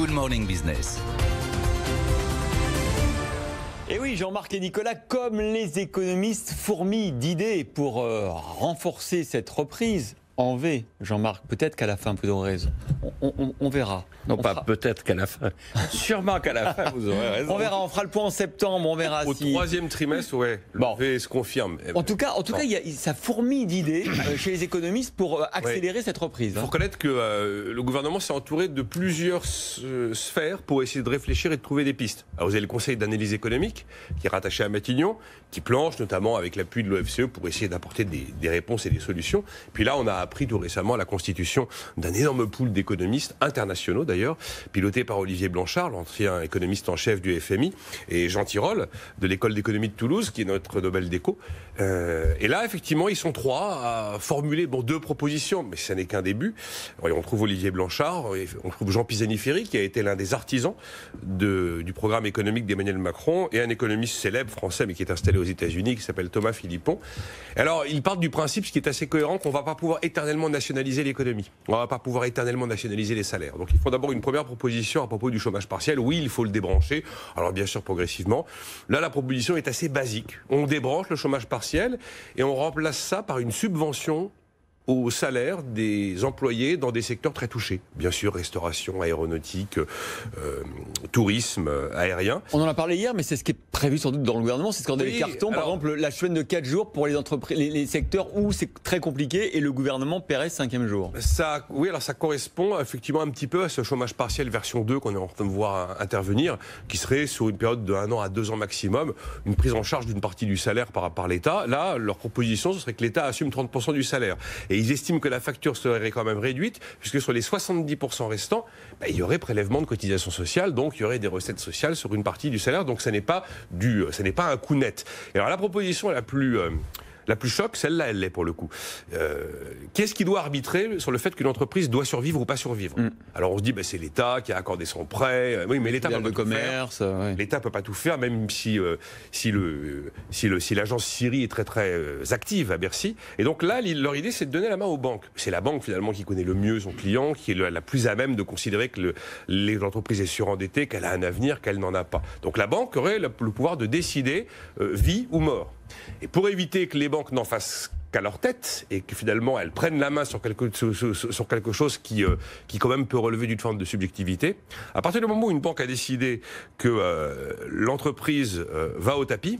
Good Morning Business. Et oui, Jean-Marc et Nicolas, comme les économistes fourmillent d'idées pour renforcer cette reprise en V. Jean-Marc, peut-être qu'à la fin, vous aurez raison. On verra. Non, peut-être qu'à la fin. Sûrement qu'à la fin, vous aurez raison. On verra, on fera le point en septembre, on verra Au si... troisième trimestre, ouais, le V se confirme. En tout cas, ça fourmille d'idées chez les économistes pour accélérer cette reprise. Il faut reconnaître que le gouvernement s'est entouré de plusieurs sphères pour essayer de réfléchir et de trouver des pistes. Alors, vous avez le Conseil d'analyse économique, qui est rattaché à Matignon, qui planche notamment avec l'appui de l'OFCE pour essayer d'apporter des réponses et des solutions. Puis là, on a appris tout récemment la constitution d'un énorme pool d'économistes internationaux d'ailleurs, piloté par Olivier Blanchard, l'ancien économiste en chef du FMI, et Jean Tirole de l'école d'économie de Toulouse, qui est notre Nobel d'éco. Et là, effectivement, ils sont trois à formuler deux propositions, mais ce n'est qu'un début. Alors, on trouve Olivier Blanchard, on trouve Jean Pisani-Ferry, qui a été l'un des artisans du programme économique d'Emmanuel Macron, et un économiste célèbre français, mais qui est installé aux États-Unis, qui s'appelle Thomas Philippon. Alors, il part du principe, ce qui est assez cohérent, qu'on ne va pas pouvoir éternellement nationaliser l'économie. On ne va pas pouvoir éternellement nationaliser les salaires. Donc, ils font d'abord une première proposition à propos du chômage partiel. Oui, il faut le débrancher. Alors, bien sûr, progressivement. Là, la proposition est assez basique. On débranche le chômage partiel et on remplace ça par une subvention au salaire des employés dans des secteurs très touchés. Bien sûr, restauration, aéronautique, tourisme, aérien. On en a parlé hier, mais c'est ce qui est prévu sans doute dans le gouvernement, c'est ce qu'on a les cartons. Par exemple, la semaine de 4 jours pour les entreprises, les secteurs où c'est très compliqué et le gouvernement paierait ce 5e jour. Oui, alors ça correspond effectivement un petit peu à ce chômage partiel version 2 qu'on est en train de voir intervenir, qui serait sur une période de 1 an à 2 ans maximum, une prise en charge d'une partie du salaire par l'État. Là, leur proposition, ce serait que l'État assume 30% du salaire. Et ils estiment que la facture serait quand même réduite, puisque sur les 70% restants, il y aurait prélèvement de cotisations sociales, donc il y aurait des recettes sociales sur une partie du salaire, donc ça n'est pas un coût net. Et alors la proposition la plus choc, celle-là, elle l'est pour le coup. Qu'est-ce qui doit arbitrer sur le fait qu'une entreprise doit survivre ou pas survivre? Alors on se dit, c'est l'État qui a accordé son prêt. Oui, mais l'État peut pas tout faire. L'État peut pas tout faire, même si l'agence Syrie est très très active à Bercy. Et donc là, leur idée, c'est de donner la main aux banques. C'est la banque finalement qui connaît le mieux son client, qui est la plus à même de considérer que l'entreprise est surendettée, qu'elle a un avenir, qu'elle n'en a pas. Donc la banque aurait le pouvoir de décider vie ou mort. Et pour éviter que les banques n'en fassent qu'à leur tête et que finalement elles prennent la main sur quelque chose qui quand même peut relever d'une forme de subjectivité, à partir du moment où une banque a décidé que l'entreprise va au tapis,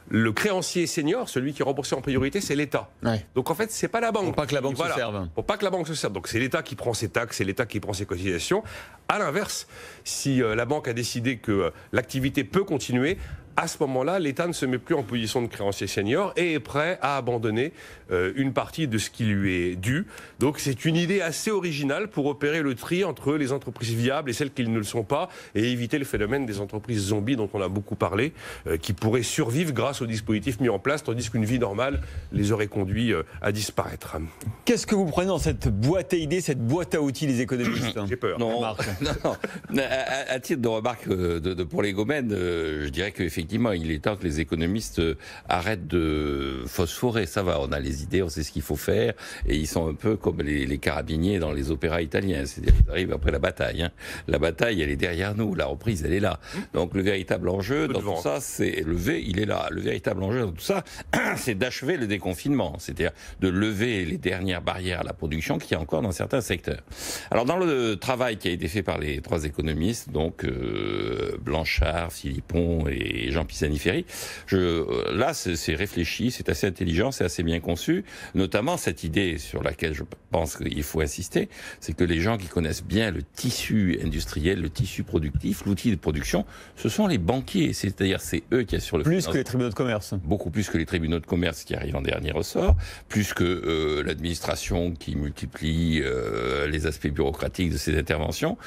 le créancier senior, celui qui est remboursé en priorité, c'est l'État. Ouais. Donc en fait, c'est pas la banque. Pour pas que la banque se serve. Pour pas que la banque se serve. Donc c'est l'État qui prend ses taxes, c'est l'État qui prend ses cotisations. À l'inverse, si la banque a décidé que l'activité peut continuer, à ce moment-là, l'État ne se met plus en position de créancier senior et est prêt à abandonner une partie de ce qui lui est dû. Donc c'est une idée assez originale pour opérer le tri entre les entreprises viables et celles qui ne le sont pas et éviter le phénomène des entreprises zombies dont on a beaucoup parlé, qui pourraient survivre grâce aux dispositifs mis en place, tandis qu'une vie normale les aurait conduits à disparaître. Qu'est-ce que vous prenez dans cette boîte à idées, cette boîte à outils des économistes? J'ai peur. Non. À titre de remarque pour les gomènes, je dirais qu'effectivement, il est temps que les économistes arrêtent de phosphorer. Ça va, on a les idées, on sait ce qu'il faut faire, et ils sont un peu comme les carabiniers dans les opéras italiens. C'est-à-dire qu'ils arrivent après la bataille. La bataille, elle est derrière nous, la reprise, elle est là. Donc le véritable enjeu dans tout ça, c'est le V, il est là. Le véritable enjeu dans tout ça, c'est d'achever le déconfinement, c'est-à-dire de lever les dernières barrières à la production qu'il y a encore dans certains secteurs. Alors dans le travail qui a été fait par les trois économistes, donc Blanchard, Philippon et Jean Pisani-Ferry, là c'est réfléchi, c'est assez intelligent, c'est assez bien conçu, notamment cette idée sur laquelle je pense qu'il faut insister, c'est que les gens qui connaissent bien le tissu industriel, le tissu productif, l'outil de production, ce sont les banquiers, c'est-à-dire c'est eux qui assurent le plus que les tribunaux de commerce. Beaucoup plus que les tribunaux de commerce qui arrivent en dernier ressort, plus que l'administration qui multiplie les aspects bureaucratiques de ces interventions,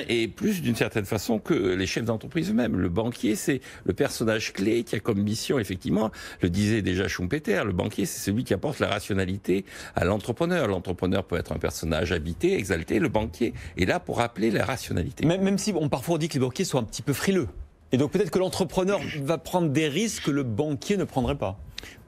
et plus d'une certaine façon que les chefs d'entreprise eux-mêmes. Le banquier, c'est le personnage clé qui a comme mission, effectivement, le disait déjà Schumpeter, le banquier, c'est celui qui apporte la rationalité à l'entrepreneur. L'entrepreneur peut être un personnage habité, exalté, le banquier est là pour rappeler la rationalité. Même si parfois on dit que les banquiers sont un petit peu frileux. Et donc peut-être que l'entrepreneur va prendre des risques que le banquier ne prendrait pas.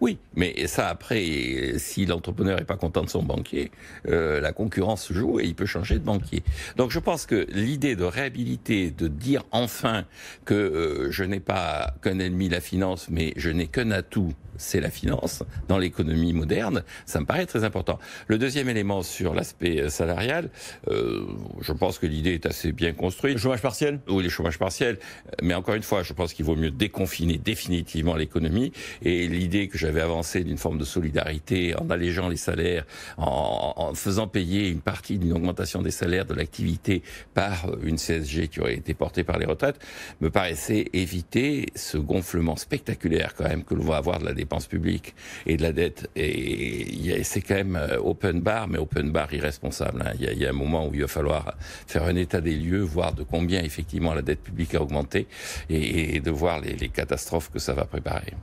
Oui, mais ça après, si l'entrepreneur n'est pas content de son banquier, la concurrence joue et il peut changer de banquier. Donc je pense que l'idée de réhabiliter, de dire enfin que je n'ai pas qu'un ennemi, la finance, mais je n'ai qu'un atout, c'est la finance, dans l'économie moderne, ça me paraît très important. Le deuxième élément sur l'aspect salarial, je pense que l'idée est assez bien construite. Le chômage partiel? Oui, le chômage partiel. Mais encore une fois, je pense qu'il vaut mieux déconfiner définitivement l'économie. Et l'idée que j'avais avancée d'une forme de solidarité en allégeant les salaires, en faisant payer une partie d'une augmentation des salaires de l'activité par une CSG qui aurait été portée par les retraites, me paraissait éviter ce gonflement spectaculaire quand même que l'on va avoir de la dépense publique et de la dette. Et c'est quand même open bar, mais open bar irresponsable. Hein. Il y a un moment où il va falloir faire un état des lieux, voir de combien effectivement la dette publique a augmenté et de voir les catastrophes que ça va préparer.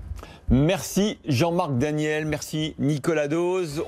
Merci Jean-Marc Daniel, merci Nicolas Dose.